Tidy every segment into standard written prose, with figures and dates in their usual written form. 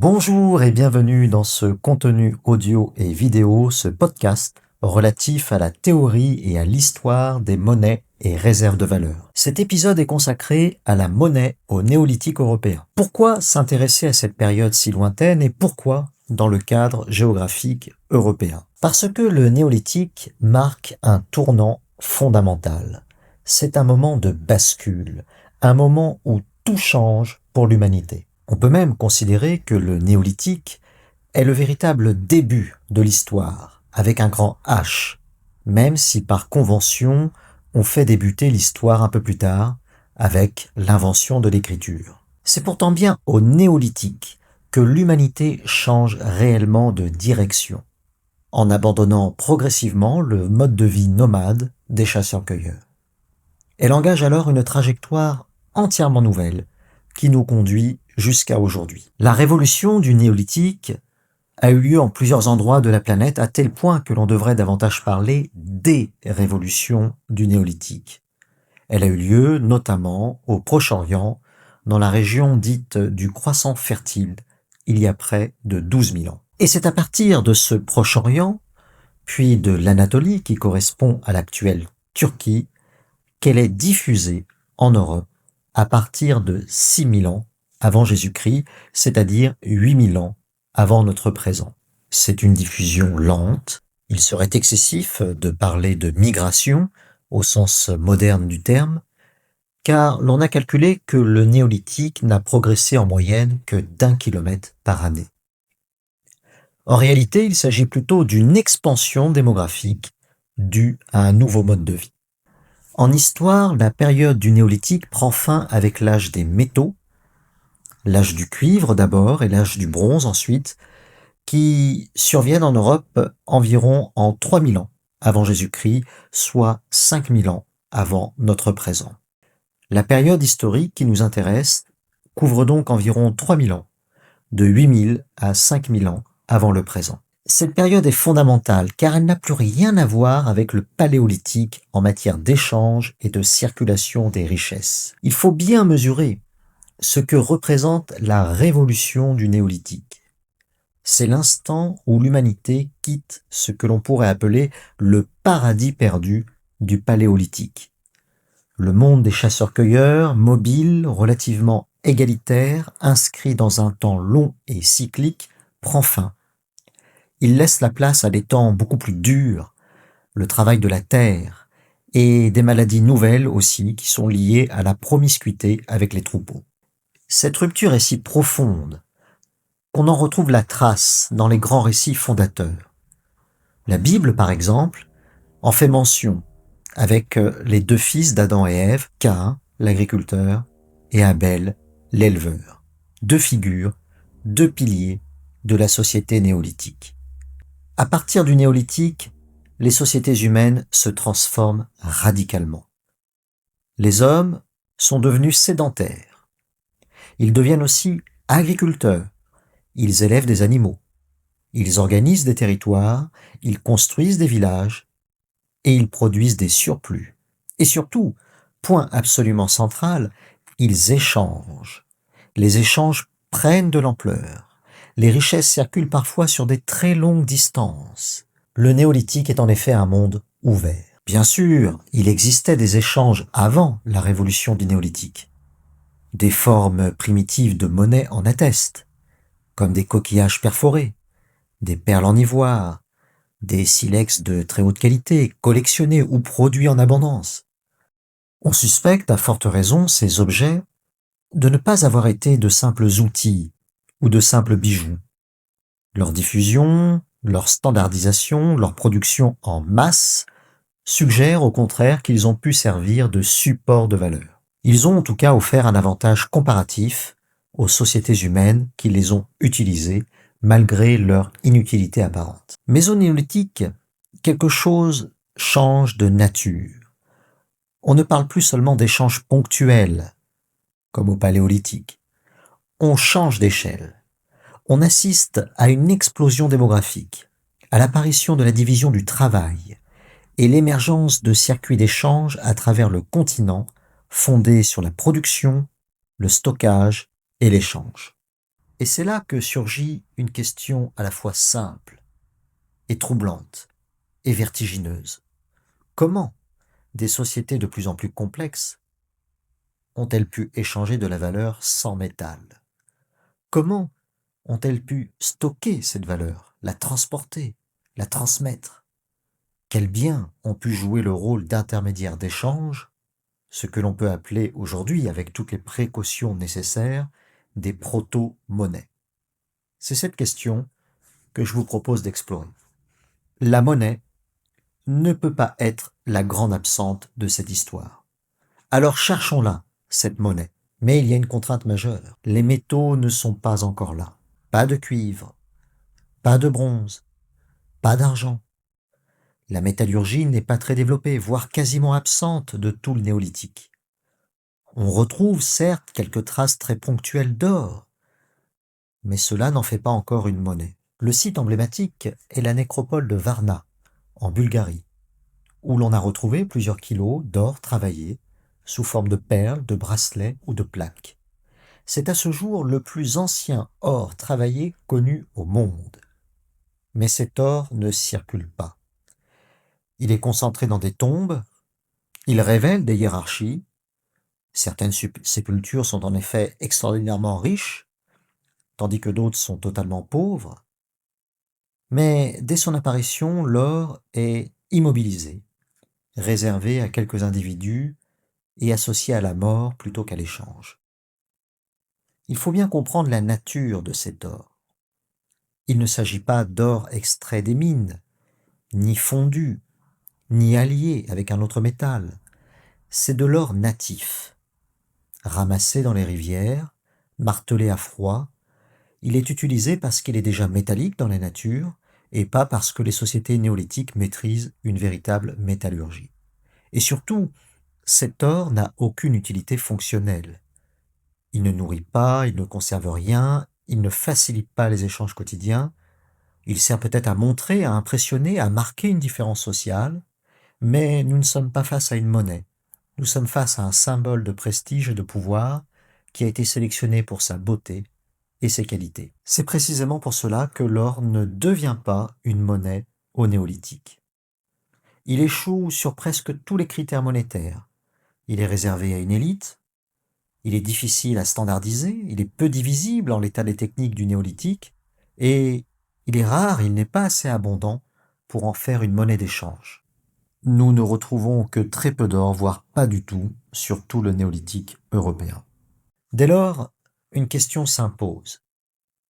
Bonjour et bienvenue dans ce contenu audio et vidéo, ce podcast relatif à la théorie et à l'histoire des monnaies et réserves de valeur. Cet épisode est consacré à la monnaie au néolithique européen. Pourquoi s'intéresser à cette période si lointaine et pourquoi dans le cadre géographique européen? Parce que le néolithique marque un tournant fondamental. C'est un moment de bascule, un moment où tout change pour l'humanité. On peut même considérer que le néolithique est le véritable début de l'histoire, avec un grand H, même si par convention on fait débuter l'histoire un peu plus tard, avec l'invention de l'écriture. C'est pourtant bien au néolithique que l'humanité change réellement de direction, en abandonnant progressivement le mode de vie nomade des chasseurs-cueilleurs. Elle engage alors une trajectoire entièrement nouvelle, qui nous conduit jusqu'à aujourd'hui. La révolution du néolithique a eu lieu en plusieurs endroits de la planète à tel point que l'on devrait davantage parler des révolutions du néolithique. Elle a eu lieu notamment au Proche-Orient, dans la région dite du Croissant fertile, il y a près de 12 000 ans. Et c'est à partir de ce Proche-Orient, puis de l'Anatolie qui correspond à l'actuelle Turquie, qu'elle est diffusée en Europe à partir de 6000 ans avant Jésus-Christ, c'est-à-dire 8000 ans avant notre présent. C'est une diffusion lente. Il serait excessif de parler de migration au sens moderne du terme, car l'on a calculé que le néolithique n'a progressé en moyenne que d'1 kilomètre par année. En réalité, il s'agit plutôt d'une expansion démographique due à un nouveau mode de vie. En histoire, la période du néolithique prend fin avec l'âge des métaux, l'âge du cuivre d'abord et l'âge du bronze ensuite, qui surviennent en Europe environ en 3000 ans avant Jésus-Christ, soit 5000 ans avant notre présent. La période historique qui nous intéresse couvre donc environ 3000 ans, de 8000 à 5000 ans avant le présent. Cette période est fondamentale car elle n'a plus rien à voir avec le paléolithique en matière d'échange et de circulation des richesses. Il faut bien mesurer ce que représente la révolution du néolithique. C'est l'instant où l'humanité quitte ce que l'on pourrait appeler le paradis perdu du paléolithique. Le monde des chasseurs-cueilleurs, mobile, relativement égalitaire, inscrit dans un temps long et cyclique, prend fin. Il laisse la place à des temps beaucoup plus durs, le travail de la terre, et des maladies nouvelles aussi qui sont liées à la promiscuité avec les troupeaux. Cette rupture est si profonde qu'on en retrouve la trace dans les grands récits fondateurs. La Bible, par exemple, en fait mention avec les deux fils d'Adam et Ève, Caïn, l'agriculteur, et Abel, l'éleveur. Deux figures, deux piliers de la société néolithique. À partir du néolithique, les sociétés humaines se transforment radicalement. Les hommes sont devenus sédentaires. Ils deviennent aussi agriculteurs. Ils élèvent des animaux. Ils organisent des territoires, ils construisent des villages et ils produisent des surplus. Et surtout, point absolument central, ils échangent. Les échanges prennent de l'ampleur. Les richesses circulent parfois sur des très longues distances. Le néolithique est en effet un monde ouvert. Bien sûr, il existait des échanges avant la révolution du néolithique. Des formes primitives de monnaie en attestent, comme des coquillages perforés, des perles en ivoire, des silex de très haute qualité, collectionnés ou produits en abondance. On suspecte à forte raison ces objets de ne pas avoir été de simples outils ou de simples bijoux. Leur diffusion, leur standardisation, leur production en masse suggèrent au contraire qu'ils ont pu servir de support de valeur. Ils ont en tout cas offert un avantage comparatif aux sociétés humaines qui les ont utilisés malgré leur inutilité apparente. Mais au néolithique, quelque chose change de nature. On ne parle plus seulement d'échanges ponctuels, comme au paléolithique. On change d'échelle. On assiste à une explosion démographique, à l'apparition de la division du travail et l'émergence de circuits d'échange à travers le continent fondés sur la production, le stockage et l'échange. Et c'est là que surgit une question à la fois simple et troublante et vertigineuse. Comment des sociétés de plus en plus complexes ont-elles pu échanger de la valeur sans métal? Comment ont-elles pu stocker cette valeur, la transporter, la transmettre? Quels biens ont pu jouer le rôle d'intermédiaire d'échange, ce que l'on peut appeler aujourd'hui, avec toutes les précautions nécessaires, des proto-monnaies? C'est cette question que je vous propose d'explorer. La monnaie ne peut pas être la grande absente de cette histoire. Alors cherchons-la, cette monnaie. Mais il y a une contrainte majeure. Les métaux ne sont pas encore là. Pas de cuivre, pas de bronze, pas d'argent. La métallurgie n'est pas très développée, voire quasiment absente de tout le néolithique. On retrouve certes quelques traces très ponctuelles d'or, mais cela n'en fait pas encore une monnaie. Le site emblématique est la nécropole de Varna, en Bulgarie, où l'on a retrouvé plusieurs kilos d'or travaillé sous forme de perles, de bracelets ou de plaques. C'est à ce jour le plus ancien or travaillé connu au monde. Mais cet or ne circule pas. Il est concentré dans des tombes, il révèle des hiérarchies. Certaines sépultures sont en effet extraordinairement riches, tandis que d'autres sont totalement pauvres. Mais dès son apparition, l'or est immobilisé, réservé à quelques individus et associé à la mort plutôt qu'à l'échange. Il faut bien comprendre la nature de cet or. Il ne s'agit pas d'or extrait des mines, ni fondu, ni allié avec un autre métal. C'est de l'or natif, ramassé dans les rivières, martelé à froid. Il est utilisé parce qu'il est déjà métallique dans la nature et pas parce que les sociétés néolithiques maîtrisent une véritable métallurgie. Et surtout, cet or n'a aucune utilité fonctionnelle. Il ne nourrit pas, il ne conserve rien, il ne facilite pas les échanges quotidiens. Il sert peut-être à montrer, à impressionner, à marquer une différence sociale, mais nous ne sommes pas face à une monnaie. Nous sommes face à un symbole de prestige et de pouvoir qui a été sélectionné pour sa beauté et ses qualités. C'est précisément pour cela que l'or ne devient pas une monnaie au néolithique. Il échoue sur presque tous les critères monétaires. Il est réservé à une élite, il est difficile à standardiser, il est peu divisible en l'état des techniques du néolithique, et il est rare, il n'est pas assez abondant pour en faire une monnaie d'échange. Nous ne retrouvons que très peu d'or, voire pas du tout, sur tout le néolithique européen. Dès lors, une question s'impose.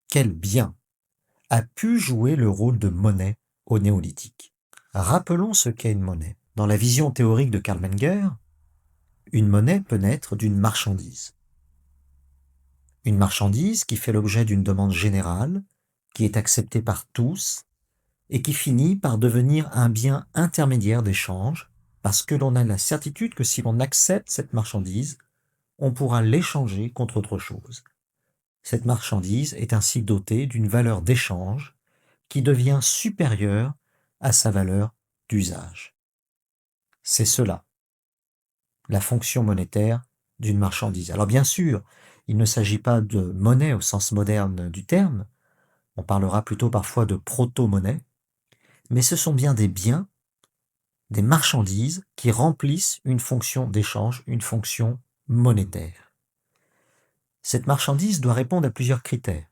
Quel bien a pu jouer le rôle de monnaie au néolithique? Rappelons ce qu'est une monnaie. Dans la vision théorique de Karl Menger, une monnaie peut naître d'une marchandise. Une marchandise qui fait l'objet d'une demande générale, qui est acceptée par tous, et qui finit par devenir un bien intermédiaire d'échange, parce que l'on a la certitude que si l'on accepte cette marchandise, on pourra l'échanger contre autre chose. Cette marchandise est ainsi dotée d'une valeur d'échange qui devient supérieure à sa valeur d'usage. C'est cela, la fonction monétaire d'une marchandise. Alors bien sûr, il ne s'agit pas de monnaie au sens moderne du terme, on parlera plutôt parfois de proto-monnaie, mais ce sont bien des biens, des marchandises qui remplissent une fonction d'échange, une fonction monétaire. Cette marchandise doit répondre à plusieurs critères.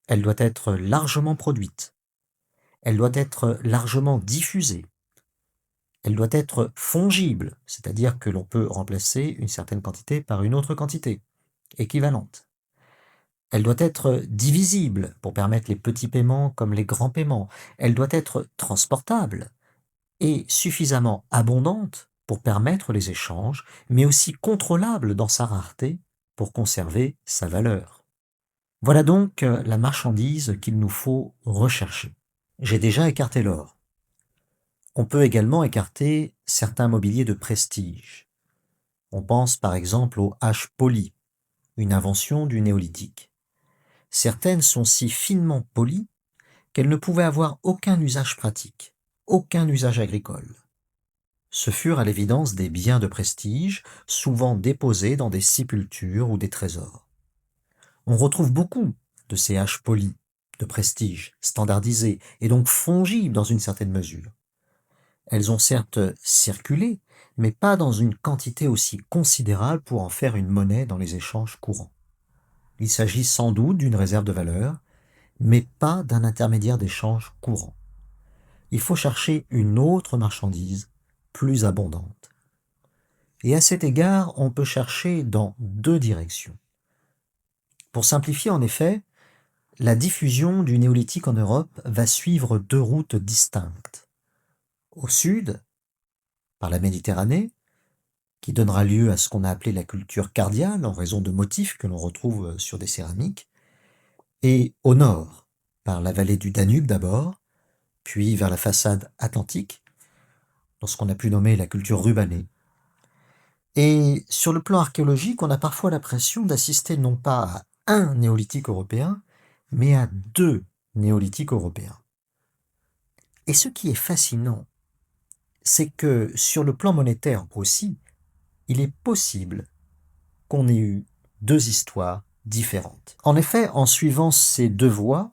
Elle doit être largement produite, elle doit être largement diffusée, elle doit être fongible, c'est-à-dire que l'on peut remplacer une certaine quantité par une autre quantité, équivalente. Elle doit être divisible pour permettre les petits paiements comme les grands paiements. Elle doit être transportable et suffisamment abondante pour permettre les échanges, mais aussi contrôlable dans sa rareté pour conserver sa valeur. Voilà donc la marchandise qu'il nous faut rechercher. J'ai déjà écarté l'or. On peut également écarter certains mobiliers de prestige. On pense par exemple aux haches polies, une invention du néolithique. Certaines sont si finement polies qu'elles ne pouvaient avoir aucun usage pratique, aucun usage agricole. Ce furent à l'évidence des biens de prestige, souvent déposés dans des sépultures ou des trésors. On retrouve beaucoup de CH poli, de prestige, standardisées, et donc fongibles dans une certaine mesure. Elles ont certes circulé, mais pas dans une quantité aussi considérable pour en faire une monnaie dans les échanges courants. Il s'agit sans doute d'une réserve de valeur, mais pas d'un intermédiaire d'échange courant. Il faut chercher une autre marchandise, plus abondante. Et à cet égard, on peut chercher dans deux directions. Pour simplifier, en effet, la diffusion du néolithique en Europe va suivre deux routes distinctes. Au sud, par la Méditerranée, qui donnera lieu à ce qu'on a appelé la culture cardiale en raison de motifs que l'on retrouve sur des céramiques, et au nord, par la vallée du Danube d'abord, puis vers la façade atlantique, dans ce qu'on a pu nommer la culture rubanée. Et sur le plan archéologique, on a parfois l'impression d'assister non pas à un néolithique européen, mais à deux néolithiques européens. Et ce qui est fascinant, c'est que sur le plan monétaire aussi, il est possible qu'on ait eu deux histoires différentes. En effet, en suivant ces deux voies,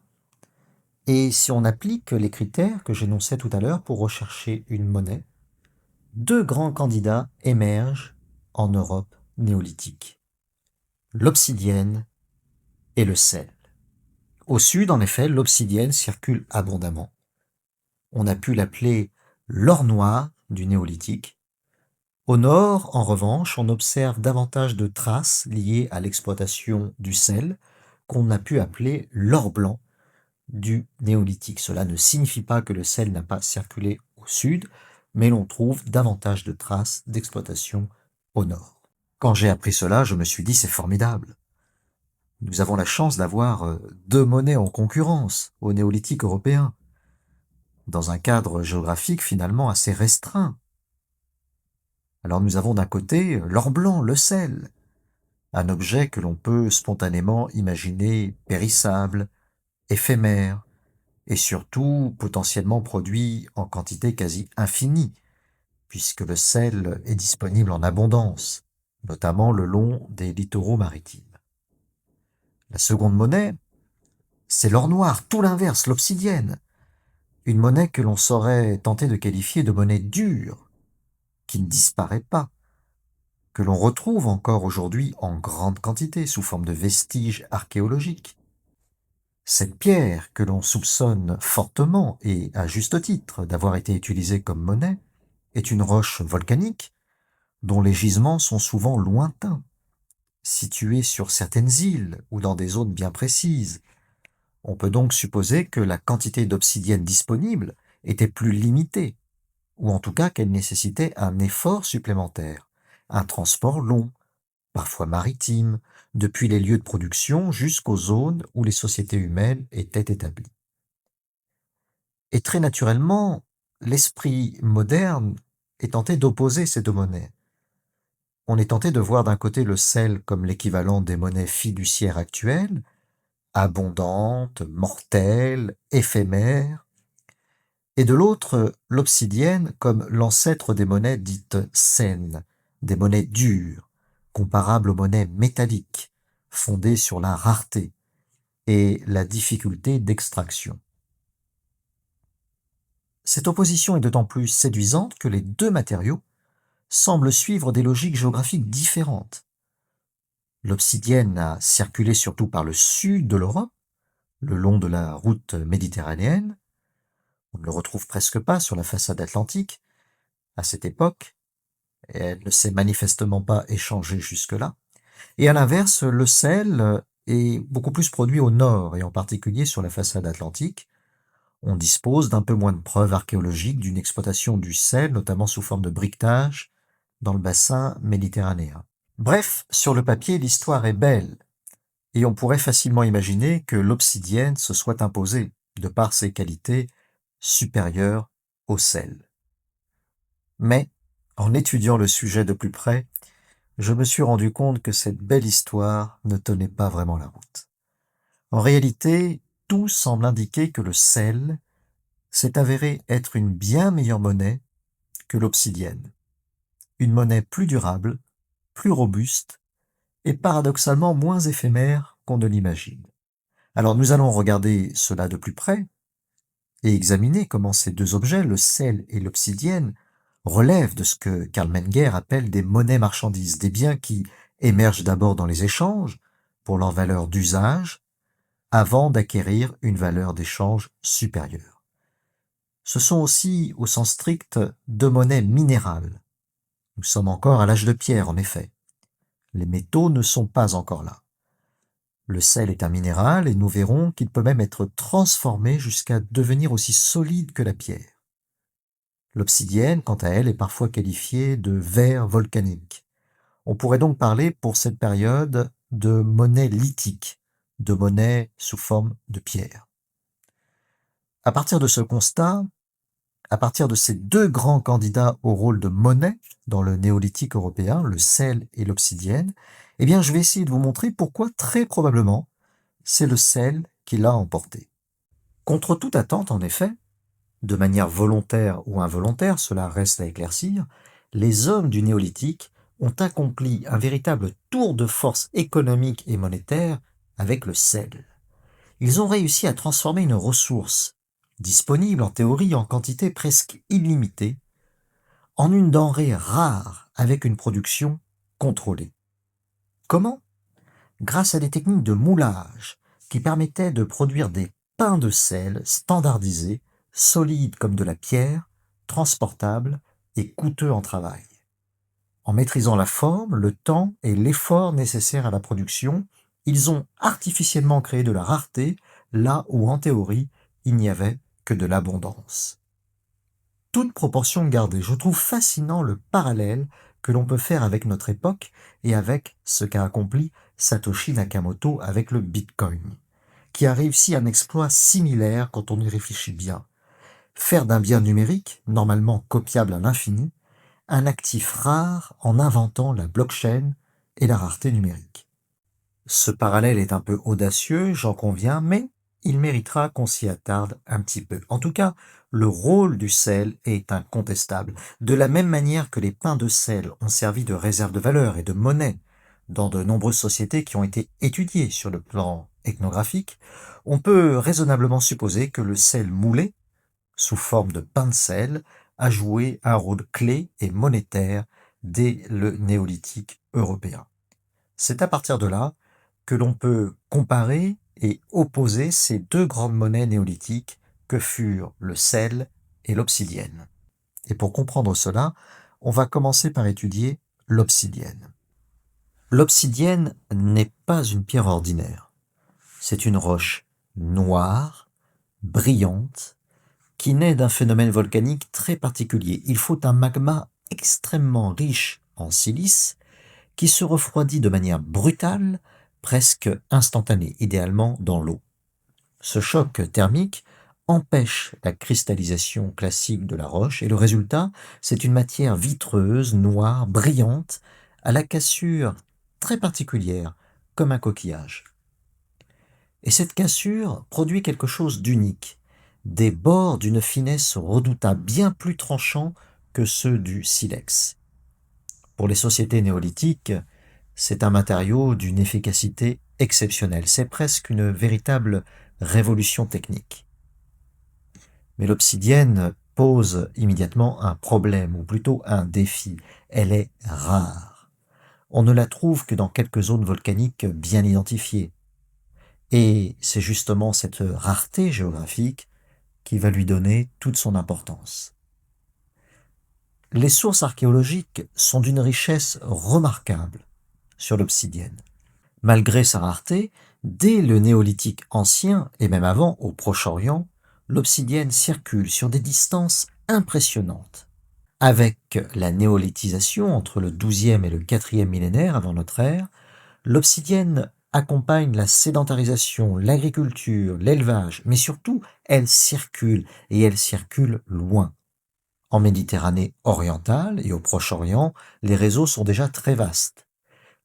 et si on applique les critères que j'énonçais tout à l'heure pour rechercher une monnaie, deux grands candidats émergent en Europe néolithique: l'obsidienne et le sel. Au sud, en effet, l'obsidienne circule abondamment. On a pu l'appeler l'or noir du néolithique. Au nord, en revanche, on observe davantage de traces liées à l'exploitation du sel, qu'on a pu appeler l'or blanc du néolithique. Cela ne signifie pas que le sel n'a pas circulé au sud, mais l'on trouve davantage de traces d'exploitation au nord. Quand j'ai appris cela, je me suis dit: c'est formidable. Nous avons la chance d'avoir deux monnaies en concurrence au néolithique européen, dans un cadre géographique finalement assez restreint. Alors nous avons d'un côté l'or blanc, le sel, un objet que l'on peut spontanément imaginer périssable, éphémère, et surtout potentiellement produit en quantité quasi infinie, puisque le sel est disponible en abondance, notamment le long des littoraux maritimes. La seconde monnaie, c'est l'or noir, tout l'inverse, l'obsidienne, une monnaie que l'on saurait tenter de qualifier de monnaie dure, qui ne disparaît pas, que l'on retrouve encore aujourd'hui en grande quantité sous forme de vestiges archéologiques. Cette pierre, que l'on soupçonne fortement et à juste titre d'avoir été utilisée comme monnaie, est une roche volcanique dont les gisements sont souvent lointains, situés sur certaines îles ou dans des zones bien précises. On peut donc supposer que la quantité d'obsidienne disponible était plus limitée, ou en tout cas qu'elle nécessitait un effort supplémentaire, un transport long, parfois maritime, depuis les lieux de production jusqu'aux zones où les sociétés humaines étaient établies. Et très naturellement, l'esprit moderne est tenté d'opposer ces deux monnaies. On est tenté de voir d'un côté le sel comme l'équivalent des monnaies fiduciaires actuelles, abondantes, mortelles, éphémères, et de l'autre l'obsidienne comme l'ancêtre des monnaies dites saines, des monnaies dures, comparables aux monnaies métalliques, fondées sur la rareté et la difficulté d'extraction. Cette opposition est d'autant plus séduisante que les deux matériaux semblent suivre des logiques géographiques différentes. L'obsidienne a circulé surtout par le sud de l'Europe, le long de la route méditerranéenne. On ne le retrouve presque pas sur la façade atlantique à cette époque, et elle ne s'est manifestement pas échangée jusque-là. Et à l'inverse, le sel est beaucoup plus produit au nord, et en particulier sur la façade atlantique. On dispose d'un peu moins de preuves archéologiques d'une exploitation du sel, notamment sous forme de briquetage, dans le bassin méditerranéen. Bref, sur le papier, l'histoire est belle, et on pourrait facilement imaginer que l'obsidienne se soit imposée, de par ses qualités supérieures au sel. Mais, en étudiant le sujet de plus près, je me suis rendu compte que cette belle histoire ne tenait pas vraiment la route. En réalité, tout semble indiquer que le sel s'est avéré être une bien meilleure monnaie que l'obsidienne. Une monnaie plus durable, plus robuste et paradoxalement moins éphémère qu'on ne l'imagine. Alors nous allons regarder cela de plus près et examiner comment ces deux objets, le sel et l'obsidienne, relèvent de ce que Karl Menger appelle des monnaies marchandises, des biens qui émergent d'abord dans les échanges pour leur valeur d'usage, avant d'acquérir une valeur d'échange supérieure. Ce sont aussi, au sens strict, deux monnaies minérales. Nous sommes encore à l'âge de pierre, en effet. Les métaux ne sont pas encore là. Le sel est un minéral et nous verrons qu'il peut même être transformé jusqu'à devenir aussi solide que la pierre. L'obsidienne, quant à elle, est parfois qualifiée de verre volcanique. On pourrait donc parler pour cette période de monnaie lithique, de monnaie sous forme de pierre. À partir de ce constat, à partir de ces deux grands candidats au rôle de monnaie dans le néolithique européen, le sel et l'obsidienne, eh bien je vais essayer de vous montrer pourquoi très probablement c'est le sel qui l'a emporté. Contre toute attente, en effet, de manière volontaire ou involontaire, cela reste à éclaircir, les hommes du néolithique ont accompli un véritable tour de force économique et monétaire avec le sel. Ils ont réussi à transformer une ressource, disponible en théorie en quantité presque illimitée, en une denrée rare avec une production contrôlée. Comment? Grâce à des techniques de moulage qui permettaient de produire des pains de sel standardisés, solides comme de la pierre, transportables et coûteux en travail. En maîtrisant la forme, le temps et l'effort nécessaires à la production, ils ont artificiellement créé de la rareté là où en théorie il n'y avait que de l'abondance. Toute proportion gardée, je trouve fascinant le parallèle que l'on peut faire avec notre époque et avec ce qu'a accompli Satoshi Nakamoto avec le Bitcoin, qui a réussi un exploit similaire quand on y réfléchit bien. Faire d'un bien numérique, normalement copiable à l'infini, un actif rare en inventant la blockchain et la rareté numérique. Ce parallèle est un peu audacieux, j'en conviens, mais il méritera qu'on s'y attarde un petit peu. En tout cas, le rôle du sel est incontestable. De la même manière que les pains de sel ont servi de réserve de valeur et de monnaie dans de nombreuses sociétés qui ont été étudiées sur le plan ethnographique, on peut raisonnablement supposer que le sel moulé, sous forme de pain de sel, a joué un rôle clé et monétaire dès le néolithique européen. C'est à partir de là que l'on peut comparer et opposer ces deux grandes monnaies néolithiques que furent le sel et l'obsidienne. Et pour comprendre cela, on va commencer par étudier l'obsidienne. L'obsidienne n'est pas une pierre ordinaire. C'est une roche noire, brillante, qui naît d'un phénomène volcanique très particulier. Il faut un magma extrêmement riche en silice qui se refroidit de manière brutale, presque instantanée, idéalement dans l'eau. Ce choc thermique empêche la cristallisation classique de la roche et le résultat, c'est une matière vitreuse, noire, brillante, à la cassure très particulière, comme un coquillage. Et cette cassure produit quelque chose d'unique, des bords d'une finesse redoutable, bien plus tranchants que ceux du silex. Pour les sociétés néolithiques, c'est un matériau d'une efficacité exceptionnelle. C'est presque une véritable révolution technique. Mais l'obsidienne pose immédiatement un problème, ou plutôt un défi. Elle est rare. On ne la trouve que dans quelques zones volcaniques bien identifiées. Et c'est justement cette rareté géographique qui va lui donner toute son importance. Les sources archéologiques sont d'une richesse remarquable sur l'obsidienne. Malgré sa rareté, dès le néolithique ancien et même avant au Proche-Orient, l'obsidienne circule sur des distances impressionnantes. Avec la néolithisation entre le XIIe et le IVe millénaire avant notre ère, l'obsidienne accompagne la sédentarisation, l'agriculture, l'élevage, mais surtout elle circule et elle circule loin. En Méditerranée orientale et au Proche-Orient, les réseaux sont déjà très vastes.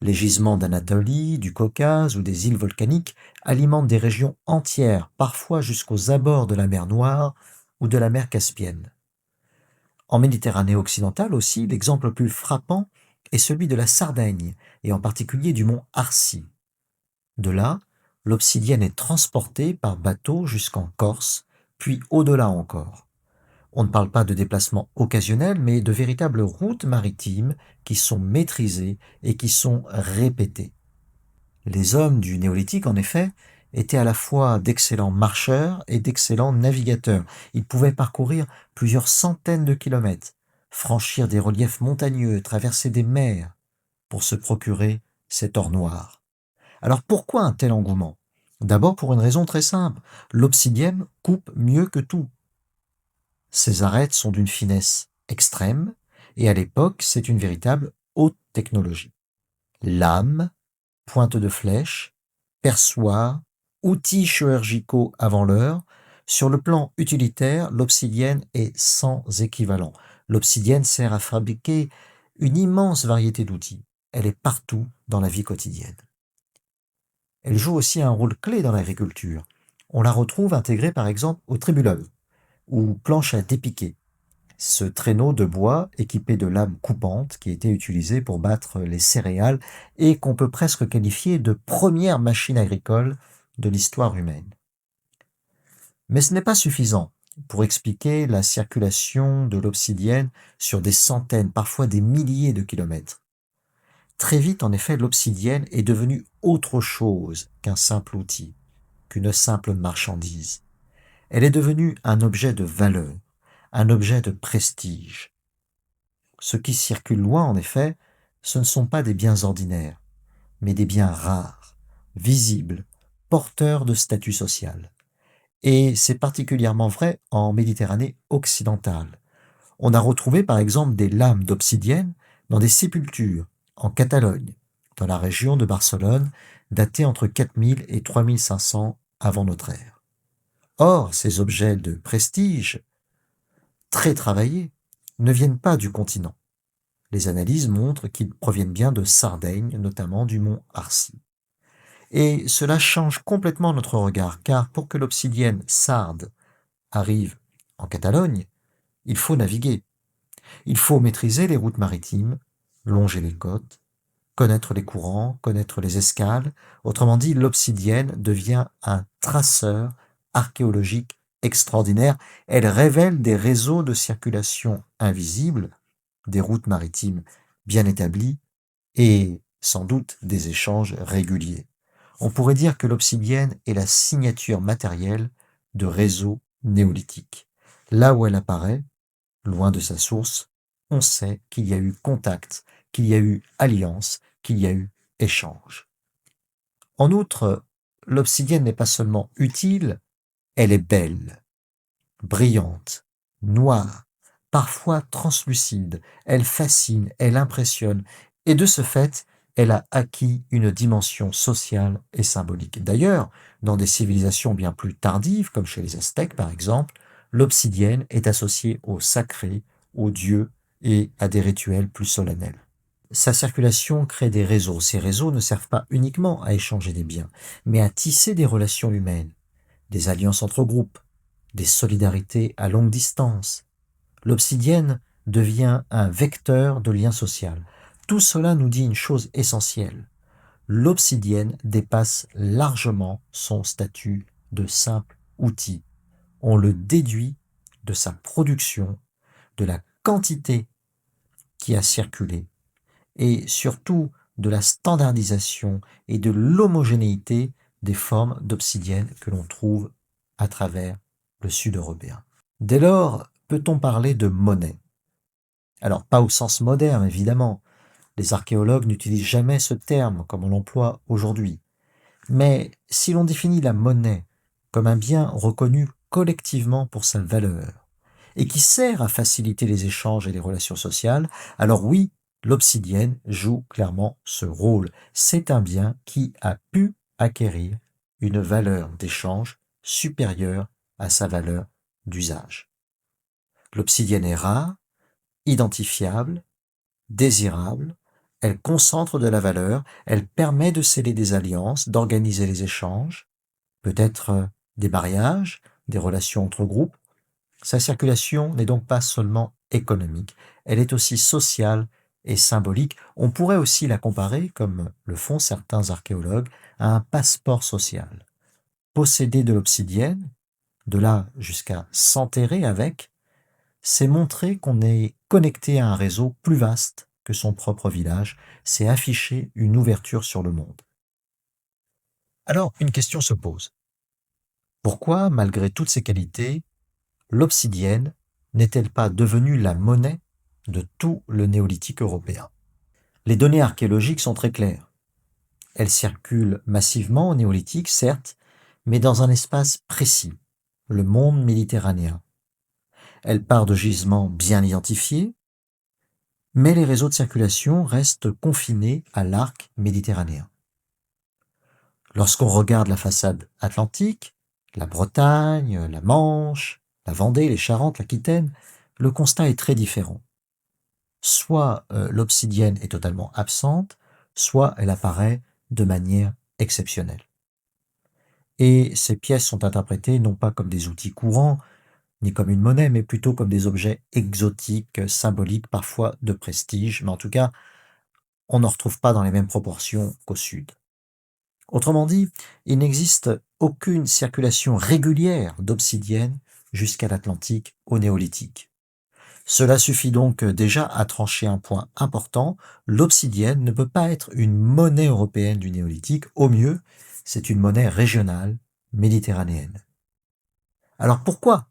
Les gisements d'Anatolie, du Caucase ou des îles volcaniques alimentent des régions entières, parfois jusqu'aux abords de la mer Noire ou de la mer Caspienne. En Méditerranée occidentale aussi, l'exemple le plus frappant est celui de la Sardaigne, et en particulier du mont Arci. De là, L'obsidienne est transportée par bateau jusqu'en Corse, puis au-delà encore. On ne parle pas de déplacements occasionnels, mais de véritables routes maritimes qui sont maîtrisées et qui sont répétées. Les hommes du néolithique, en effet, étaient à la fois d'excellents marcheurs et d'excellents navigateurs. Ils pouvaient parcourir plusieurs centaines de kilomètres, franchir des reliefs montagneux, traverser des mers pour se procurer cet or noir. Alors pourquoi un tel engouement? D'abord pour une raison très simple, l'obsidienne coupe mieux que tout. Ses arêtes sont d'une finesse extrême et à l'époque c'est une véritable haute technologie. Lame, pointe de flèche, perçoir, outils chirurgicaux avant l'heure. Sur le plan utilitaire, l'obsidienne est sans équivalent. L'obsidienne sert à fabriquer une immense variété d'outils. Elle est partout dans la vie quotidienne. Elle joue aussi un rôle clé dans l'agriculture. On la retrouve intégrée par exemple au tribulum, ou planche à dépiquer. Ce traîneau de bois équipé de lames coupantes qui était utilisé pour battre les céréales et qu'on peut presque qualifier de première machine agricole de l'histoire humaine. Mais ce n'est pas suffisant pour expliquer la circulation de l'obsidienne sur des centaines, parfois des milliers de kilomètres. Très vite, en effet, l'obsidienne est devenue autre chose qu'un simple outil, qu'une simple marchandise. Elle est devenue un objet de valeur, un objet de prestige. Ce qui circule loin, en effet, ce ne sont pas des biens ordinaires, mais des biens rares, visibles, porteurs de statut social. Et c'est particulièrement vrai en Méditerranée occidentale. On a retrouvé par exemple des lames d'obsidienne dans des sépultures en Catalogne, dans la région de Barcelone, datées entre 4000 et 3500 avant notre ère. Or, ces objets de prestige, très travaillés, ne viennent pas du continent. Les analyses montrent qu'ils proviennent bien de Sardaigne, notamment du mont Arcy. Et cela change complètement notre regard, car pour que l'obsidienne sarde arrive en Catalogne, il faut naviguer. Il faut maîtriser les routes maritimes, longer les côtes, connaître les courants, connaître les escales. Autrement dit, l'obsidienne devient un traceur archéologique extraordinaire. Elle révèle des réseaux de circulation invisibles, des routes maritimes bien établies et sans doute des échanges réguliers. On pourrait dire que l'obsidienne est la signature matérielle de réseaux néolithiques. Là où elle apparaît, loin de sa source, on sait qu'il y a eu contact, qu'il y a eu alliance, qu'il y a eu échange. En outre, l'obsidienne n'est pas seulement utile, elle est belle, brillante, noire, parfois translucide, elle fascine, elle impressionne, et de ce fait, elle a acquis une dimension sociale et symbolique. D'ailleurs, dans des civilisations bien plus tardives, comme chez les Aztèques par exemple, l'obsidienne est associée au sacré, aux dieux et à des rituels plus solennels. Sa circulation crée des réseaux. Ces réseaux ne servent pas uniquement à échanger des biens, mais à tisser des relations humaines, des alliances entre groupes, des solidarités à longue distance. L'obsidienne devient un vecteur de lien social. Tout cela nous dit une chose essentielle. L'obsidienne dépasse largement son statut de simple outil. On le déduit de sa production, de la quantité qui a circulé et surtout de la standardisation et de l'homogénéité des formes d'obsidienne que l'on trouve à travers le sud européen. Dès lors, peut-on parler de monnaie? Alors, pas au sens moderne, évidemment. Les archéologues n'utilisent jamais ce terme comme on l'emploie aujourd'hui. Mais si l'on définit la monnaie comme un bien reconnu collectivement pour sa valeur, et qui sert à faciliter les échanges et les relations sociales, alors oui, l'obsidienne joue clairement ce rôle. C'est un bien qui a pu acquérir une valeur d'échange supérieure à sa valeur d'usage. L'obsidienne est rare, identifiable, désirable, elle concentre de la valeur, elle permet de sceller des alliances, d'organiser les échanges, peut-être des mariages, des relations entre groupes. Sa circulation n'est donc pas seulement économique, elle est aussi sociale et symbolique. On pourrait aussi la comparer, comme le font certains archéologues, a un passeport social. Posséder de l'obsidienne, de là jusqu'à s'enterrer avec, c'est montrer qu'on est connecté à un réseau plus vaste que son propre village, c'est afficher une ouverture sur le monde. Alors, une question se pose. Pourquoi, malgré toutes ces qualités, l'obsidienne n'est-elle pas devenue la monnaie de tout le néolithique européen? Les données archéologiques sont très claires. Elle circule massivement au néolithique, certes, mais dans un espace précis, le monde méditerranéen. Elle part de gisements bien identifiés, mais les réseaux de circulation restent confinés à l'arc méditerranéen. Lorsqu'on regarde la façade atlantique, la Bretagne, la Manche, la Vendée, les Charentes, l'Aquitaine, le constat est très différent. Soit l'obsidienne est totalement absente, soit elle apparaît de manière exceptionnelle. Et ces pièces sont interprétées non pas comme des outils courants, ni comme une monnaie, mais plutôt comme des objets exotiques, symboliques, parfois de prestige, mais en tout cas, on n'en retrouve pas dans les mêmes proportions qu'au sud. Autrement dit, il n'existe aucune circulation régulière d'obsidienne jusqu'à l'Atlantique au néolithique. Cela suffit donc déjà à trancher un point important, l'obsidienne ne peut pas être une monnaie européenne du néolithique, au mieux, c'est une monnaie régionale, méditerranéenne. Alors pourquoi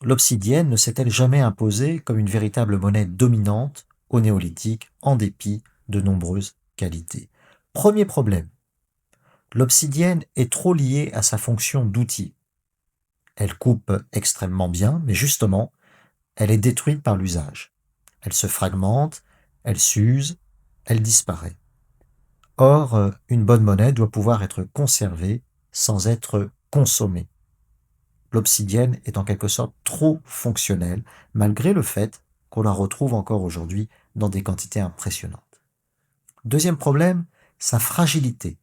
l'obsidienne ne s'est-elle jamais imposée comme une véritable monnaie dominante au néolithique en dépit de nombreuses qualités? Premier problème, l'obsidienne est trop liée à sa fonction d'outil. Elle coupe extrêmement bien, mais justement, elle est détruite par l'usage. Elle se fragmente, elle s'use, elle disparaît. Or, une bonne monnaie doit pouvoir être conservée sans être consommée. L'obsidienne est en quelque sorte trop fonctionnelle, malgré le fait qu'on la retrouve encore aujourd'hui dans des quantités impressionnantes. Deuxième problème, sa fragilité.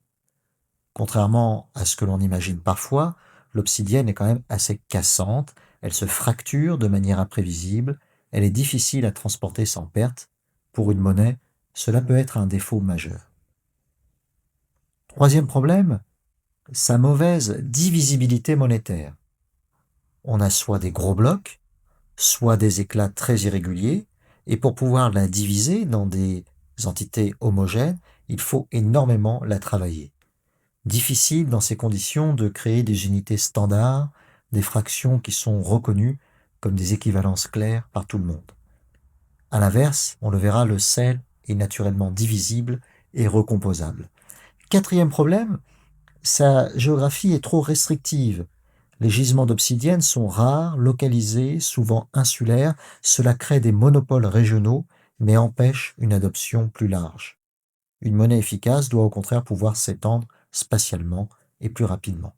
Contrairement à ce que l'on imagine parfois, l'obsidienne est quand même assez cassante, elle se fracture de manière imprévisible, elle est difficile à transporter sans perte. Pour une monnaie, cela peut être un défaut majeur. Troisième problème, sa mauvaise divisibilité monétaire. On a soit des gros blocs, soit des éclats très irréguliers, et pour pouvoir la diviser dans des entités homogènes, il faut énormément la travailler. Difficile dans ces conditions de créer des unités standards, des fractions qui sont reconnues comme des équivalences claires par tout le monde. À l'inverse, on le verra, le sel est naturellement divisible et recomposable. Quatrième problème, sa géographie est trop restrictive. Les gisements d'obsidienne sont rares, localisés, souvent insulaires. Cela crée des monopoles régionaux, mais empêche une adoption plus large. Une monnaie efficace doit au contraire pouvoir s'étendre spatialement et plus rapidement.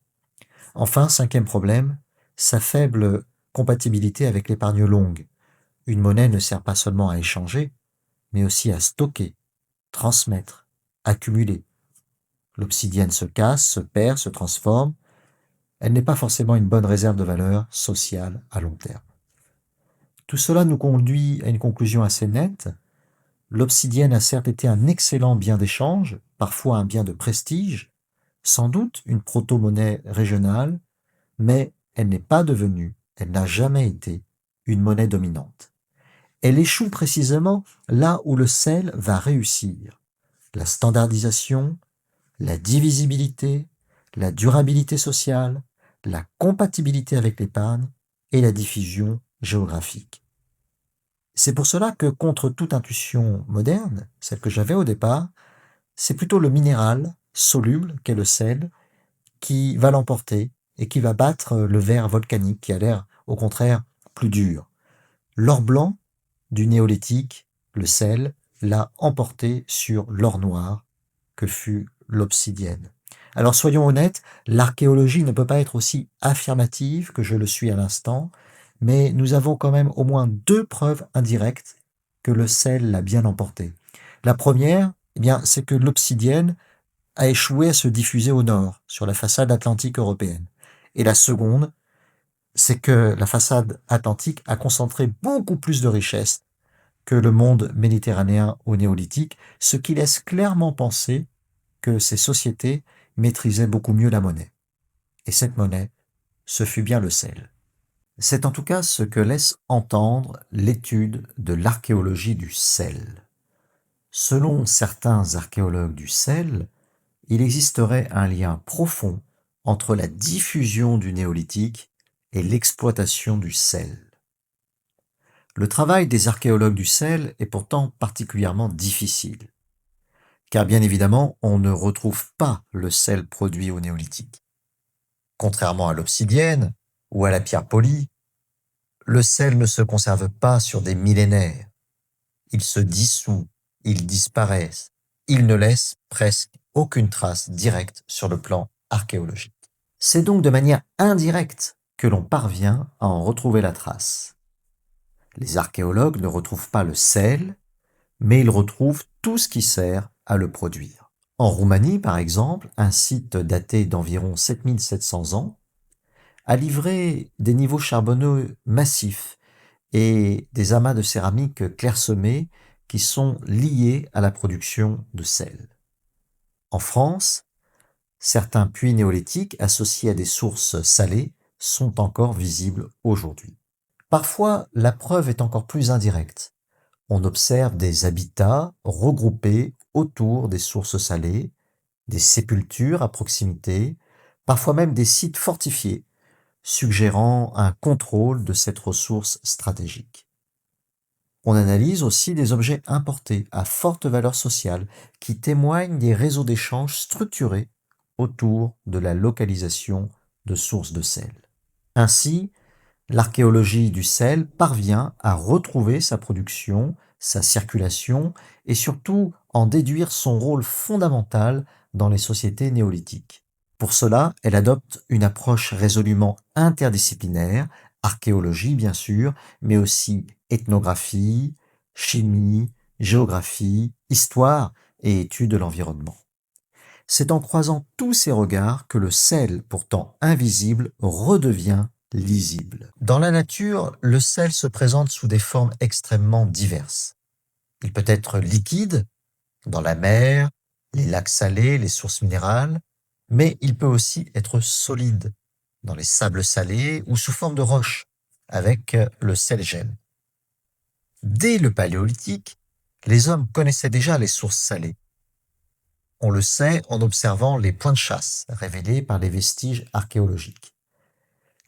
Enfin, cinquième problème, sa faible compatibilité avec l'épargne longue. Une monnaie ne sert pas seulement à échanger, mais aussi à stocker, transmettre, accumuler. L'obsidienne se casse, se perd, se transforme. Elle n'est pas forcément une bonne réserve de valeur sociale à long terme. Tout cela nous conduit à une conclusion assez nette. L'obsidienne a certes été un excellent bien d'échange, parfois un bien de prestige, sans doute une proto-monnaie régionale, mais elle n'est pas devenue, elle n'a jamais été, une monnaie dominante. Elle échoue précisément là où le sel va réussir. La standardisation, la divisibilité, la durabilité sociale, la compatibilité avec l'épargne et la diffusion géographique. C'est pour cela que, contre toute intuition moderne, celle que j'avais au départ, c'est plutôt le minéral soluble qu'est le sel qui va l'emporter et qui va battre le verre volcanique qui a l'air, au contraire, plus dur. L'or blanc du néolithique, le sel, l'a emporté sur l'or noir que fut l'obsidienne. Alors soyons honnêtes, l'archéologie ne peut pas être aussi affirmative que je le suis à l'instant, mais nous avons quand même au moins deux preuves indirectes que le sel l'a bien emporté. La première, eh bien, c'est que l'obsidienne a échoué à se diffuser au nord, sur la façade atlantique européenne. Et la seconde, c'est que la façade atlantique a concentré beaucoup plus de richesses que le monde méditerranéen au néolithique, ce qui laisse clairement penser que ces sociétés maîtrisaient beaucoup mieux la monnaie. Et cette monnaie, ce fut bien le sel. C'est en tout cas ce que laisse entendre l'étude de l'archéologie du sel. Selon certains archéologues du sel, il existerait un lien profond entre la diffusion du néolithique et l'exploitation du sel. Le travail des archéologues du sel est pourtant particulièrement difficile, car bien évidemment, on ne retrouve pas le sel produit au néolithique. Contrairement à l'obsidienne ou à la pierre polie, le sel ne se conserve pas sur des millénaires. Il se dissout, il disparaît, il ne laisse presque aucune trace directe sur le plan archéologique. C'est donc de manière indirecte que l'on parvient à en retrouver la trace. Les archéologues ne retrouvent pas le sel, mais ils retrouvent tout ce qui sert à le produire. En Roumanie, par exemple, un site daté d'environ 7700 ans a livré des niveaux charbonneux massifs et des amas de céramique clairsemés qui sont liés à la production de sel. En France, certains puits néolithiques associés à des sources salées sont encore visibles aujourd'hui. Parfois, la preuve est encore plus indirecte. On observe des habitats regroupés autour des sources salées, des sépultures à proximité, parfois même des sites fortifiés, suggérant un contrôle de cette ressource stratégique. On analyse aussi des objets importés à forte valeur sociale qui témoignent des réseaux d'échanges structurés autour de la localisation de sources de sel. Ainsi, l'archéologie du sel parvient à retrouver sa production, sa circulation et surtout en déduire son rôle fondamental dans les sociétés néolithiques. Pour cela, elle adopte une approche résolument interdisciplinaire, archéologie bien sûr, mais aussi ethnographie, chimie, géographie, histoire et étude de l'environnement. C'est en croisant tous ces regards que le sel, pourtant invisible, redevient lisible. Dans la nature, le sel se présente sous des formes extrêmement diverses. Il peut être liquide, dans la mer, les lacs salés, les sources minérales, mais il peut aussi être solide, dans les sables salés ou sous forme de roche, avec le sel-gel. Dès le Paléolithique, les hommes connaissaient déjà les sources salées. On le sait en observant les points de chasse révélés par les vestiges archéologiques.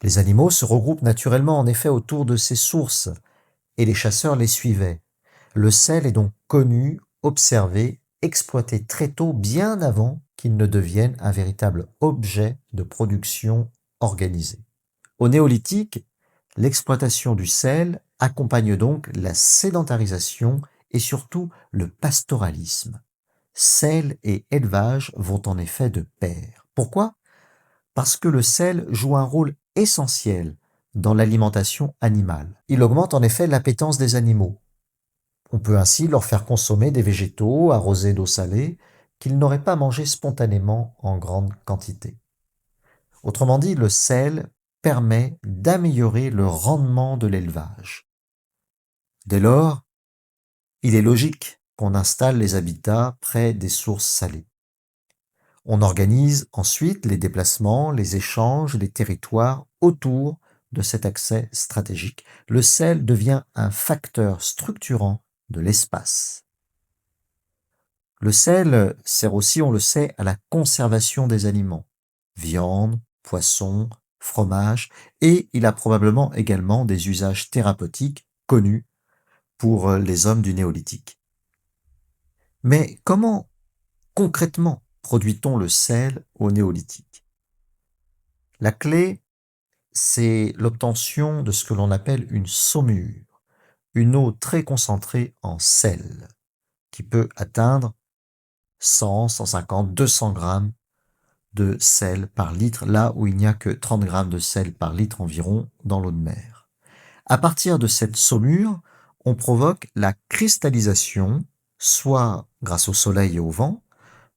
Les animaux se regroupent naturellement en effet autour de ces sources, et les chasseurs les suivaient. Le sel est donc connu, observé, exploité très tôt, bien avant qu'il ne devienne un véritable objet de production organisée. Au néolithique, l'exploitation du sel accompagne donc la sédentarisation et surtout le pastoralisme. Sel et élevage vont en effet de pair. Pourquoi ? Parce que le sel joue un rôle essentiel dans l'alimentation animale. Il augmente en effet l'appétence des animaux. On peut ainsi leur faire consommer des végétaux arrosés d'eau salée qu'ils n'auraient pas mangés spontanément en grande quantité. Autrement dit, le sel permet d'améliorer le rendement de l'élevage. Dès lors, il est logique qu'on installe les habitats près des sources salées. On organise ensuite les déplacements, les échanges, les territoires autour de cet accès stratégique. Le sel devient un facteur structurant de l'espace. Le sel sert aussi, on le sait, à la conservation des aliments. Viande, poisson, fromage, et il a probablement également des usages thérapeutiques connus pour les hommes du néolithique. Mais comment concrètement produit-on le sel au néolithique? La clé, c'est l'obtention de ce que l'on appelle une saumure, une eau très concentrée en sel, qui peut atteindre 100, 150, 200 grammes de sel par litre, là où il n'y a que 30 grammes de sel par litre environ dans l'eau de mer. À partir de cette saumure, on provoque la cristallisation, soit grâce au soleil et au vent,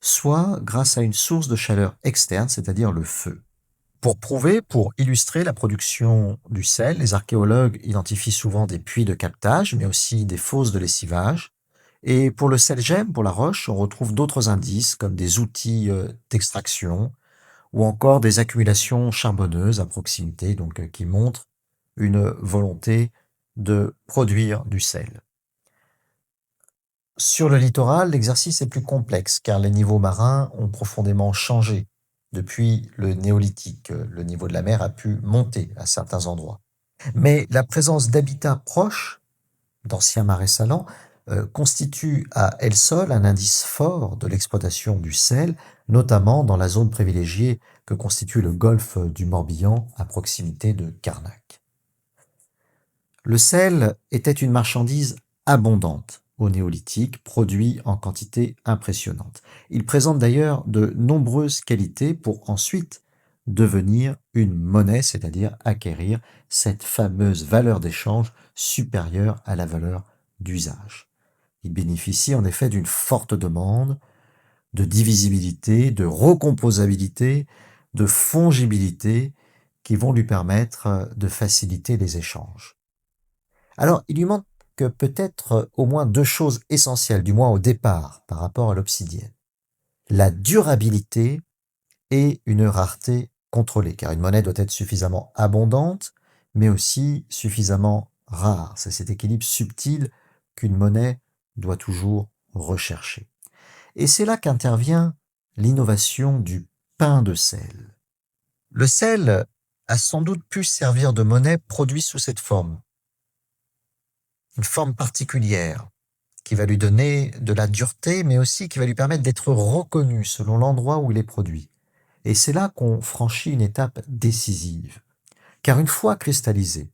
soit grâce à une source de chaleur externe, c'est-à-dire le feu. Pour illustrer la production du sel, les archéologues identifient souvent des puits de captage, mais aussi des fosses de lessivage, Et pour le sel gemme, pour la roche, on retrouve d'autres indices comme des outils d'extraction ou encore des accumulations charbonneuses à proximité, donc qui montrent une volonté de produire du sel. Sur le littoral, l'exercice est plus complexe car les niveaux marins ont profondément changé. Depuis le néolithique, le niveau de la mer a pu monter à certains endroits. Mais la présence d'habitats proches, d'anciens marais salants, constitue à elle seule un indice fort de l'exploitation du sel, notamment dans la zone privilégiée que constitue le golfe du Morbihan à proximité de Karnak. Le sel était une marchandise abondante au néolithique, produit en quantité impressionnante. Il présente d'ailleurs de nombreuses qualités pour ensuite devenir une monnaie, c'est-à-dire acquérir cette fameuse valeur d'échange supérieure à la valeur d'usage. Il bénéficie en effet d'une forte demande, de divisibilité, de recomposabilité, de fongibilité qui vont lui permettre de faciliter les échanges. Alors, il lui manque peut-être au moins deux choses essentielles, du moins au départ, par rapport à l'obsidienne. La durabilité et une rareté contrôlée, car une monnaie doit être suffisamment abondante, mais aussi suffisamment rare. C'est cet équilibre subtil qu'une monnaie doit toujours rechercher. Et c'est là qu'intervient l'innovation du pain de sel. Le sel a sans doute pu servir de monnaie produit sous cette forme, une forme particulière qui va lui donner de la dureté, mais aussi qui va lui permettre d'être reconnu selon l'endroit où il est produit. Et c'est là qu'on franchit une étape décisive. Car une fois cristallisé,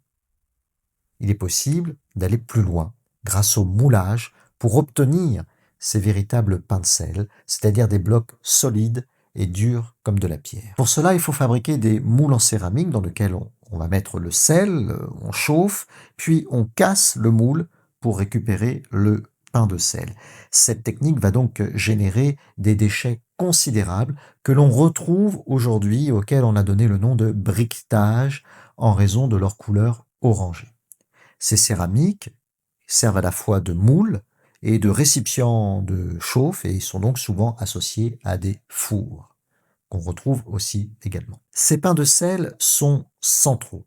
il est possible d'aller plus loin grâce au moulage pour obtenir ces véritables pains de sel, c'est-à-dire des blocs solides et durs comme de la pierre. Pour cela, il faut fabriquer des moules en céramique dans lesquels on va mettre le sel, on chauffe, puis on casse le moule pour récupérer le pain de sel. Cette technique va donc générer des déchets considérables que l'on retrouve aujourd'hui, auxquels on a donné le nom de briquetage en raison de leur couleur orangée. Ces céramiques servent à la fois de moule et de récipient de chauffe et sont donc souvent associés à des fours, qu'on retrouve aussi également. Ces pains de sel sont centraux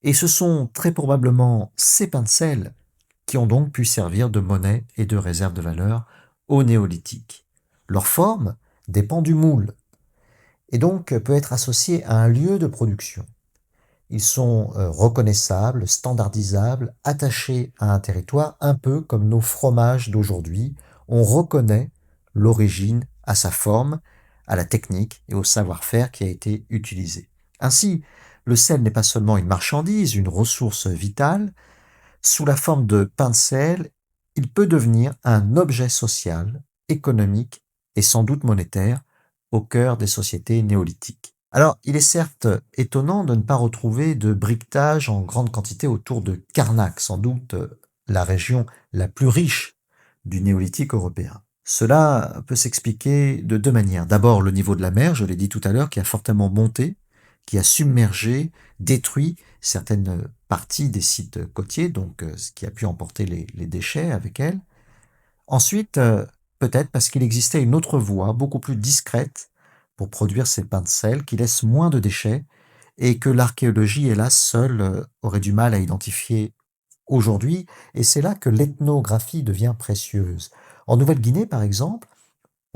et ce sont très probablement ces pains de sel qui ont donc pu servir de monnaie et de réserve de valeur au néolithique. Leur forme dépend du moule et donc peut être associée à un lieu de production. Ils sont reconnaissables, standardisables, attachés à un territoire, un peu comme nos fromages d'aujourd'hui. On reconnaît l'origine à sa forme, à la technique et au savoir-faire qui a été utilisé. Ainsi, le sel n'est pas seulement une marchandise, une ressource vitale. Sous la forme de pain de sel, il peut devenir un objet social, économique et sans doute monétaire au cœur des sociétés néolithiques. Alors, il est certes étonnant de ne pas retrouver de briquetage en grande quantité autour de Karnak, sans doute la région la plus riche du néolithique européen. Cela peut s'expliquer de deux manières. D'abord, le niveau de la mer, je l'ai dit tout à l'heure, qui a fortement monté, qui a submergé, détruit certaines parties des sites côtiers, donc ce qui a pu emporter les déchets avec elle. Ensuite, peut-être parce qu'il existait une autre voie, beaucoup plus discrète, pour produire ces pains de sel qui laissent moins de déchets et que l'archéologie, hélas, seule, aurait du mal à identifier aujourd'hui. Et c'est là que l'ethnographie devient précieuse. En Nouvelle-Guinée, par exemple,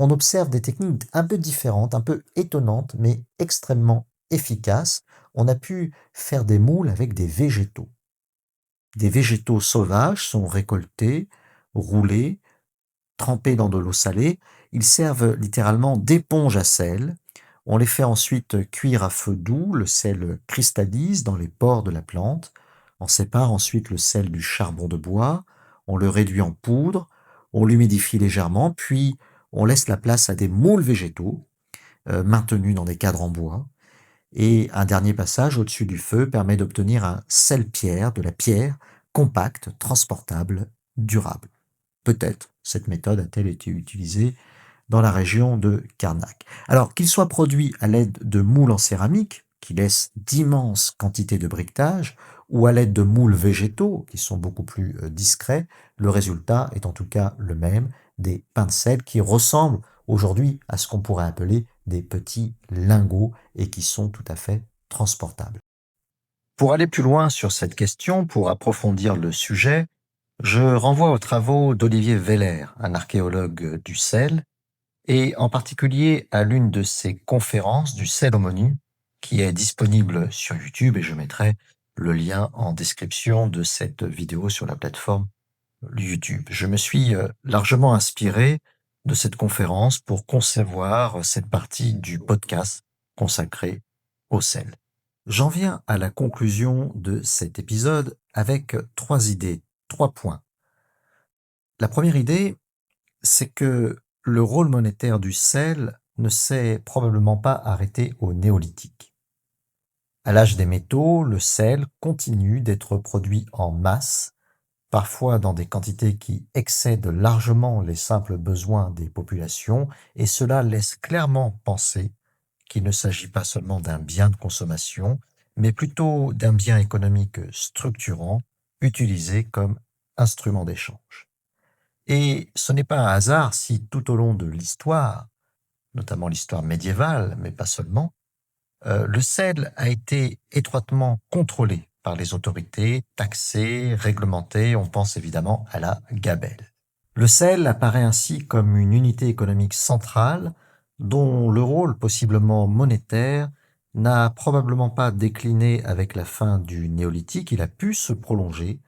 on observe des techniques un peu différentes, un peu étonnantes, mais extrêmement efficaces. On a pu faire des moules avec des végétaux. Des végétaux sauvages sont récoltés, roulés, trempés dans de l'eau salée. Ils servent littéralement d'éponge à sel. On les fait ensuite cuire à feu doux. Le sel cristallise dans les pores de la plante. On sépare ensuite le sel du charbon de bois. On le réduit en poudre. On l'humidifie légèrement. Puis on laisse la place à des moules végétaux maintenus dans des cadres en bois. Et un dernier passage au-dessus du feu permet d'obtenir un sel-pierre, de la pierre compacte, transportable, durable. Peut-être cette méthode a-t-elle été utilisée dans la région de Karnak. Alors qu'il soit produit à l'aide de moules en céramique qui laissent d'immenses quantités de briquetage, ou à l'aide de moules végétaux, qui sont beaucoup plus discrets, le résultat est en tout cas le même, des pains de sel qui ressemblent aujourd'hui à ce qu'on pourrait appeler des petits lingots et qui sont tout à fait transportables. Pour aller plus loin sur cette question, pour approfondir le sujet, je renvoie aux travaux d'Olivier Weller, un archéologue du sel, et en particulier à l'une de ses conférences du sel au menu, qui est disponible sur YouTube, et je mettrai le lien en description de cette vidéo sur la plateforme YouTube. Je me suis largement inspiré de cette conférence pour concevoir cette partie du podcast consacrée au sel. J'en viens à la conclusion de cet épisode avec 3 idées, 3 points. La première idée, c'est que le rôle monétaire du sel ne s'est probablement pas arrêté au néolithique. À l'âge des métaux, le sel continue d'être produit en masse, parfois dans des quantités qui excèdent largement les simples besoins des populations, et cela laisse clairement penser qu'il ne s'agit pas seulement d'un bien de consommation, mais plutôt d'un bien économique structurant, utilisé comme instrument d'échange. Et ce n'est pas un hasard si tout au long de l'histoire, notamment l'histoire médiévale, mais pas seulement, le sel a été étroitement contrôlé par les autorités, taxé, réglementé, on pense évidemment à la gabelle. Le sel apparaît ainsi comme une unité économique centrale dont le rôle possiblement monétaire n'a probablement pas décliné avec la fin du néolithique, il a pu se prolonger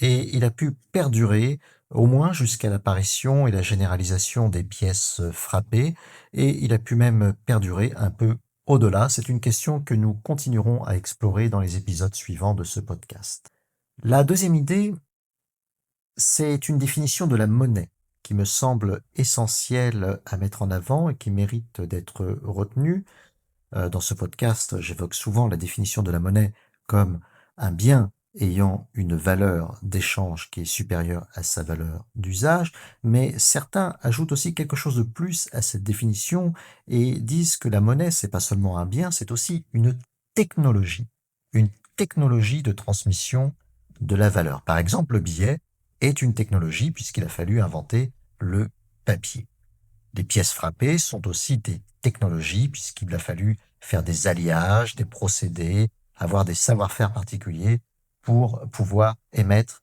et il a pu perdurer au moins jusqu'à l'apparition et la généralisation des pièces frappées, et il a pu même perdurer un peu au-delà. C'est une question que nous continuerons à explorer dans les épisodes suivants de ce podcast. La deuxième idée, c'est une définition de la monnaie qui me semble essentielle à mettre en avant et qui mérite d'être retenue. Dans ce podcast, j'évoque souvent la définition de la monnaie comme un bien ayant une valeur d'échange qui est supérieure à sa valeur d'usage, mais certains ajoutent aussi quelque chose de plus à cette définition et disent que la monnaie, c'est pas seulement un bien, c'est aussi une technologie de transmission de la valeur. Par exemple, le billet est une technologie puisqu'il a fallu inventer le papier. Les pièces frappées sont aussi des technologies puisqu'il a fallu faire des alliages, des procédés, avoir des savoir-faire particuliers pour pouvoir émettre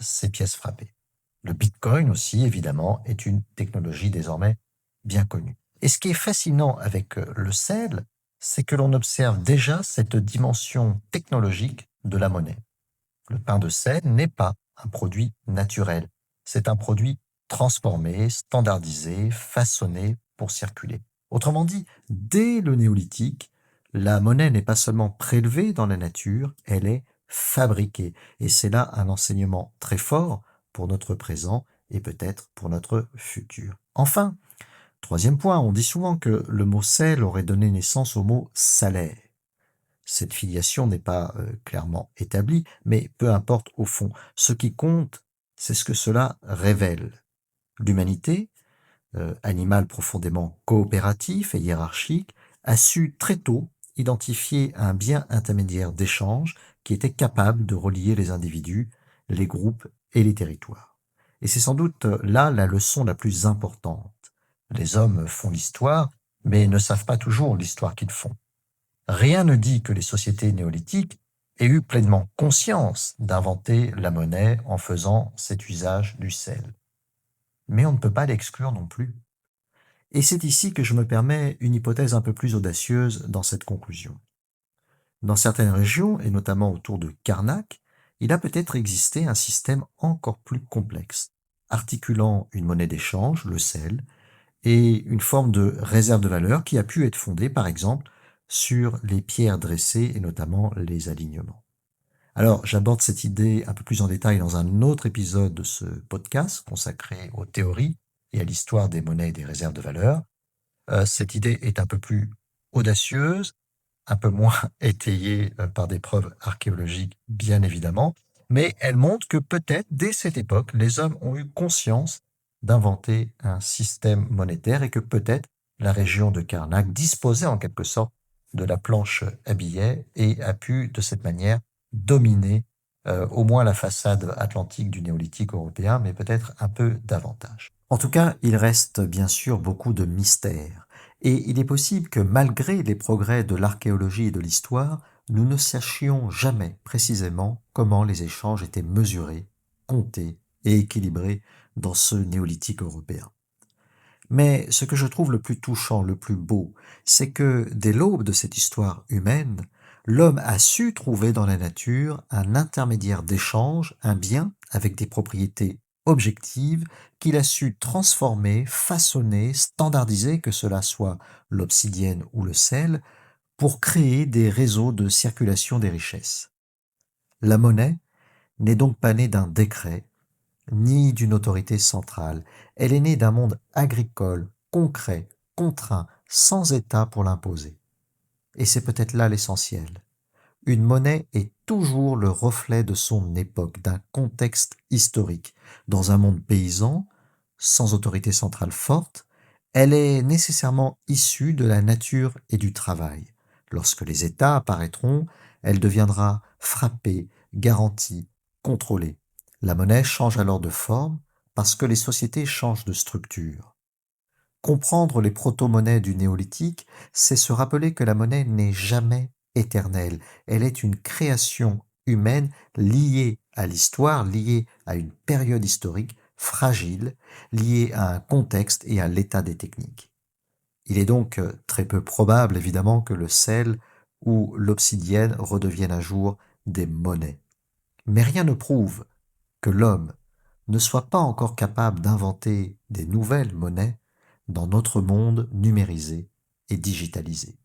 ces pièces frappées. Le Bitcoin aussi, évidemment, est une technologie désormais bien connue. Et ce qui est fascinant avec le sel, c'est que l'on observe déjà cette dimension technologique de la monnaie. Le pain de sel n'est pas un produit naturel, c'est un produit transformé, standardisé, façonné pour circuler. Autrement dit, dès le néolithique, la monnaie n'est pas seulement prélevée dans la nature, elle est fabriquée. Et c'est là un enseignement très fort pour notre présent et peut-être pour notre futur. Enfin, troisième point, on dit souvent que le mot sel aurait donné naissance au mot salaire. Cette filiation n'est pas clairement établie, mais peu importe au fond. Ce qui compte, c'est ce que cela révèle. L'humanité, animal profondément coopératif et hiérarchique, a su très tôt identifier un bien intermédiaire d'échange qui était capable de relier les individus, les groupes et les territoires. Et c'est sans doute là la leçon la plus importante. Les hommes font l'histoire, mais ne savent pas toujours l'histoire qu'ils font. Rien ne dit que les sociétés néolithiques aient eu pleinement conscience d'inventer la monnaie en faisant cet usage du sel. Mais on ne peut pas l'exclure non plus. Et c'est ici que je me permets une hypothèse un peu plus audacieuse dans cette conclusion. Dans certaines régions, et notamment autour de Karnak, il a peut-être existé un système encore plus complexe, articulant une monnaie d'échange, le sel, et une forme de réserve de valeur qui a pu être fondée, par exemple, sur les pierres dressées et notamment les alignements. Alors, j'aborde cette idée un peu plus en détail dans un autre épisode de ce podcast consacré aux théories et à l'histoire des monnaies et des réserves de valeur. Cette idée est un peu plus audacieuse, un peu moins étayée par des preuves archéologiques, bien évidemment, mais elle montre que peut-être, dès cette époque, les hommes ont eu conscience d'inventer un système monétaire et que peut-être la région de Karnak disposait en quelque sorte de la planche à billets et a pu de cette manière dominer au moins la façade atlantique du néolithique européen, mais peut-être un peu davantage. En tout cas, il reste bien sûr beaucoup de mystères, et il est possible que malgré les progrès de l'archéologie et de l'histoire, nous ne sachions jamais précisément comment les échanges étaient mesurés, comptés et équilibrés dans ce néolithique européen. Mais ce que je trouve le plus touchant, le plus beau, c'est que dès l'aube de cette histoire humaine, l'homme a su trouver dans la nature un intermédiaire d'échange, un bien avec des propriétés objectives qu'il a su transformer, façonner, standardiser, que cela soit l'obsidienne ou le sel, pour créer des réseaux de circulation des richesses. La monnaie n'est donc pas née d'un décret, ni d'une autorité centrale. Elle est née d'un monde agricole, concret, contraint, sans État pour l'imposer. Et c'est peut-être là l'essentiel. Une monnaie est toujours le reflet de son époque, d'un contexte historique. Dans un monde paysan, sans autorité centrale forte, elle est nécessairement issue de la nature et du travail. Lorsque les États apparaîtront, elle deviendra frappée, garantie, contrôlée. La monnaie change alors de forme parce que les sociétés changent de structure. Comprendre les proto-monnaies du néolithique, c'est se rappeler que la monnaie n'est jamais éternelle. Elle est une création humaine liée à l'histoire, liée à une période historique fragile, liée à un contexte et à l'état des techniques. Il est donc très peu probable, évidemment, que le sel ou l'obsidienne redeviennent un jour des monnaies. Mais rien ne prouve que l'homme ne soit pas encore capable d'inventer des nouvelles monnaies dans notre monde numérisé et digitalisé.